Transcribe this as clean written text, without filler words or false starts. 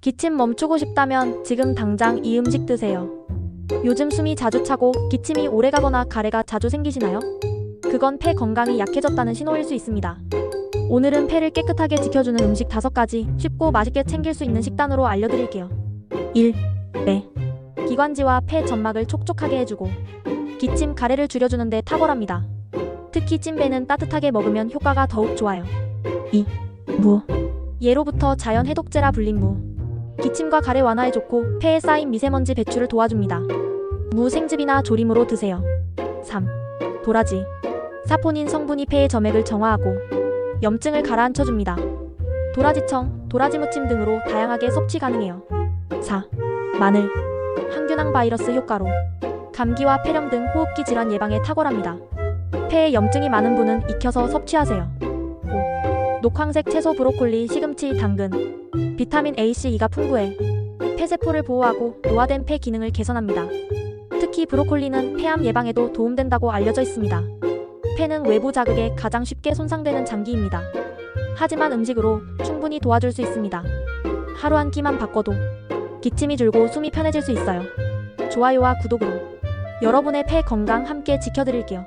기침 멈추고 싶다면 지금 당장 이 음식 드세요. 요즘 숨이 자주 차고 기침이 오래가거나 가래가 자주 생기시나요? 그건 폐 건강이 약해졌다는 신호일 수 있습니다. 오늘은 폐를 깨끗하게 지켜주는 음식 5가지 쉽고 맛있게 챙길 수 있는 식단으로 알려드릴게요. 1. 배. 기관지와 폐 점막을 촉촉하게 해주고 기침, 가래를 줄여주는데 탁월합니다. 특히 찐배는 따뜻하게 먹으면 효과가 더욱 좋아요. 2. 무. 예로부터 자연 해독제라 불린 무. 기침과 가래 완화에 좋고 폐에 쌓인 미세먼지 배출을 도와줍니다. 무 생즙이나 조림으로 드세요. 3. 도라지. 사포닌 성분이 폐의 점액을 정화하고 염증을 가라앉혀줍니다. 도라지청, 도라지 무침 등으로 다양하게 섭취 가능해요. 4. 마늘. 항균항 바이러스 효과로 감기와 폐렴 등 호흡기 질환 예방에 탁월합니다. 폐에 염증이 많은 분은 익혀서 섭취하세요. 5. 녹황색 채소 브로콜리, 시금치, 당근. 비타민 A, C, E가 풍부해 폐세포를 보호하고 노화된 폐 기능을 개선합니다. 특히 브로콜리는 폐암 예방에도 도움된다고 알려져 있습니다. 폐는 외부 자극에 가장 쉽게 손상되는 장기입니다. 하지만 음식으로 충분히 도와줄 수 있습니다. 하루 한 끼만 바꿔도 기침이 줄고 숨이 편해질 수 있어요. 좋아요와 구독으로 여러분의 폐 건강 함께 지켜드릴게요.